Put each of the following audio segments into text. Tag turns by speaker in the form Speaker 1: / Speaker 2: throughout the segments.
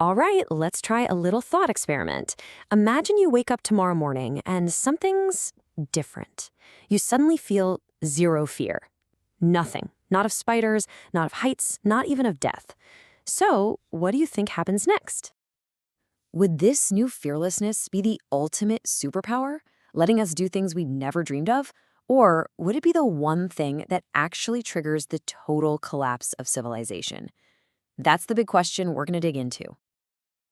Speaker 1: All right, let's try a little thought experiment. Imagine you wake up tomorrow morning and something's different. You suddenly feel zero fear. Nothing. Not of spiders, not of heights, not even of death. So, what do you think happens next? Would this new fearlessness be the ultimate superpower, letting us do things we never dreamed of? Or would it be the one thing that actually triggers the total collapse of civilization? That's the big question we're going to dig into.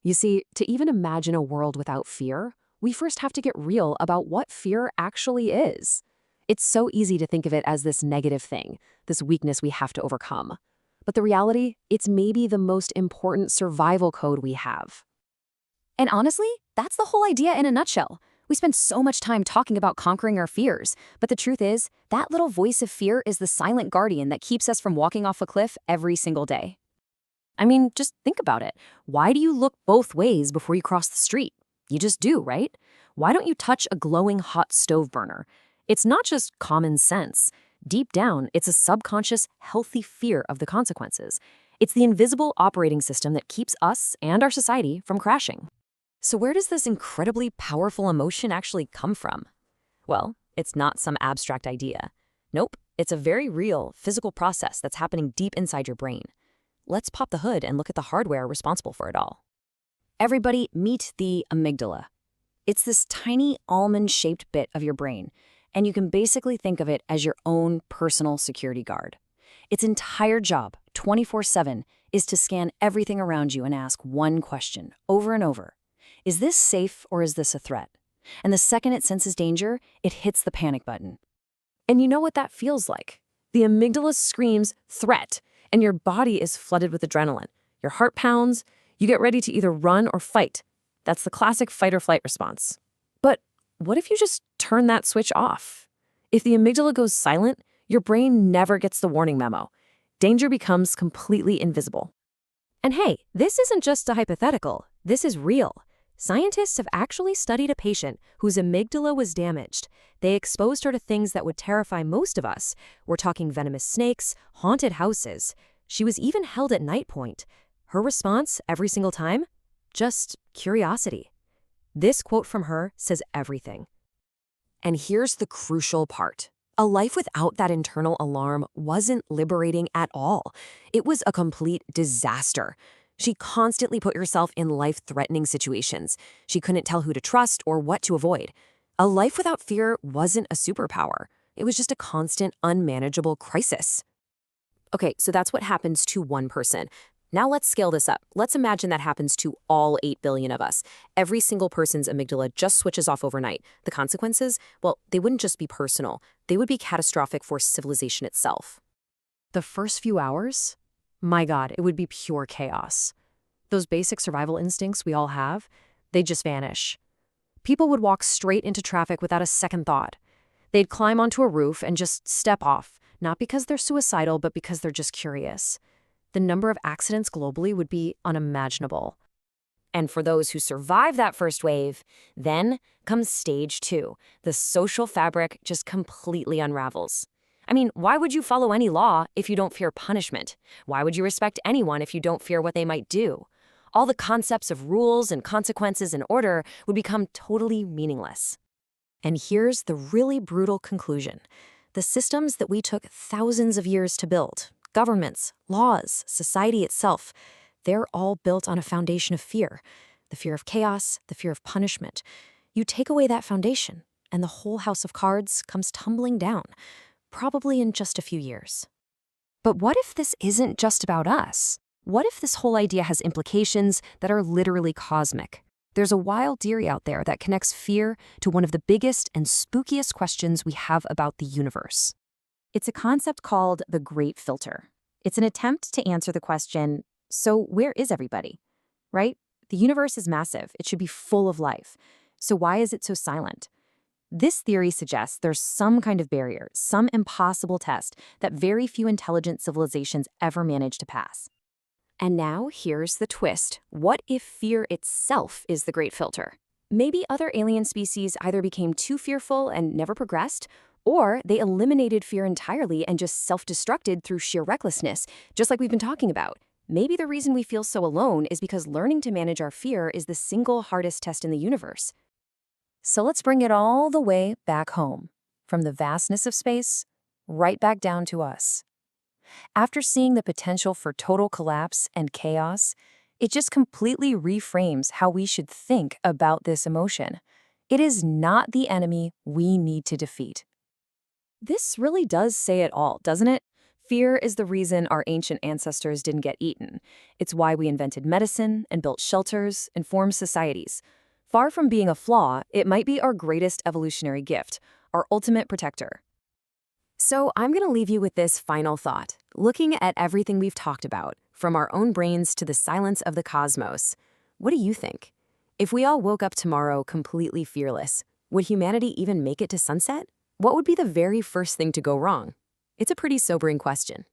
Speaker 1: You see, to even imagine a world without fear, we first have to get real about what fear actually is. It's so easy to think of it as this negative thing, this weakness we have to overcome. But the reality, it's maybe the most important survival code we have. And honestly, that's the whole idea in a nutshell. We spend so much time talking about conquering our fears, but the truth is, that little voice of fear is the silent guardian that keeps us from walking off a cliff every single day. I mean, just think about it. Why do you look both ways before you cross the street? You just do, right? Why don't you touch a glowing hot stove burner? It's not just common sense. Deep down, it's a subconscious, healthy fear of the consequences. It's the invisible operating system that keeps us and our society from crashing. So where does this incredibly powerful emotion actually come from? Well, it's not some abstract idea. Nope, it's a very real, physical process that's happening deep inside your brain. Let's pop the hood and look at the hardware responsible for it all. Everybody, meet the amygdala. It's this tiny almond-shaped bit of your brain, and you can basically think of it as your own personal security guard. Its entire job, 24/7, is to scan everything around you and ask one question, over and over. Is this safe or is this a threat? And the second it senses danger, it hits the panic button. And you know what that feels like? The amygdala screams, threat, and your body is flooded with adrenaline. Your heart pounds, you get ready to either run or fight. That's the classic fight or flight response. But what if you just turn that switch off? If the amygdala goes silent, your brain never gets the warning memo. Danger becomes completely invisible. And hey, this isn't just a hypothetical. This is real. Scientists have actually studied a patient whose amygdala was damaged. They exposed her to things that would terrify most of us. We're talking venomous snakes, haunted houses. She was even held at night point. Her response every single time? Just curiosity. This quote from her says everything. And here's the crucial part. A life without that internal alarm wasn't liberating at all. It was a complete disaster. She constantly put herself in life-threatening situations. She couldn't tell who to trust or what to avoid. A life without fear wasn't a superpower. It was just a constant, unmanageable crisis. Okay, so that's what happens to one person. Now let's scale this up. Let's imagine that happens to all 8 billion of us. Every single person's amygdala just switches off overnight. The consequences? Well, they wouldn't just be personal. They would be catastrophic for civilization itself. The first few hours? My God, it would be pure chaos. Those basic survival instincts we all have, they'd just vanish. People would walk straight into traffic without a second thought. They'd climb onto a roof and just step off, not because they're suicidal, but because they're just curious. The number of accidents globally would be unimaginable. And for those who survive that first wave, then comes stage 2. The social fabric just completely unravels. I mean, why would you follow any law if you don't fear punishment? Why would you respect anyone if you don't fear what they might do? All the concepts of rules and consequences and order would become totally meaningless. And here's the really brutal conclusion. The systems that we took thousands of years to build, governments, laws, society itself, they're all built on a foundation of fear. The fear of chaos, the fear of punishment. You take away that foundation, and the whole house of cards comes tumbling down. Probably in just a few years. But what if this isn't just about us? What if this whole idea has implications that are literally cosmic? There's a wild theory out there that connects fear to one of the biggest and spookiest questions we have about the universe. It's a concept called the Great Filter. It's an attempt to answer the question, so where is everybody? Right? The universe is massive. It should be full of life. So why is it so silent? This theory suggests there's some kind of barrier, some impossible test that very few intelligent civilizations ever manage to pass. And now here's the twist. What if fear itself is the great filter? Maybe other alien species either became too fearful and never progressed, or they eliminated fear entirely and just self-destructed through sheer recklessness, just like we've been talking about. Maybe the reason we feel so alone is because learning to manage our fear is the single hardest test in the universe. So let's bring it all the way back home, from the vastness of space, right back down to us. After seeing the potential for total collapse and chaos, it just completely reframes how we should think about this emotion. It is not the enemy we need to defeat. This really does say it all, doesn't it? Fear is the reason our ancient ancestors didn't get eaten. It's why we invented medicine and built shelters and formed societies. Far from being a flaw, it might be our greatest evolutionary gift, our ultimate protector. So I'm going to leave you with this final thought. Looking at everything we've talked about, from our own brains to the silence of the cosmos, what do you think? If we all woke up tomorrow completely fearless, would humanity even make it to sunset? What would be the very first thing to go wrong? It's a pretty sobering question.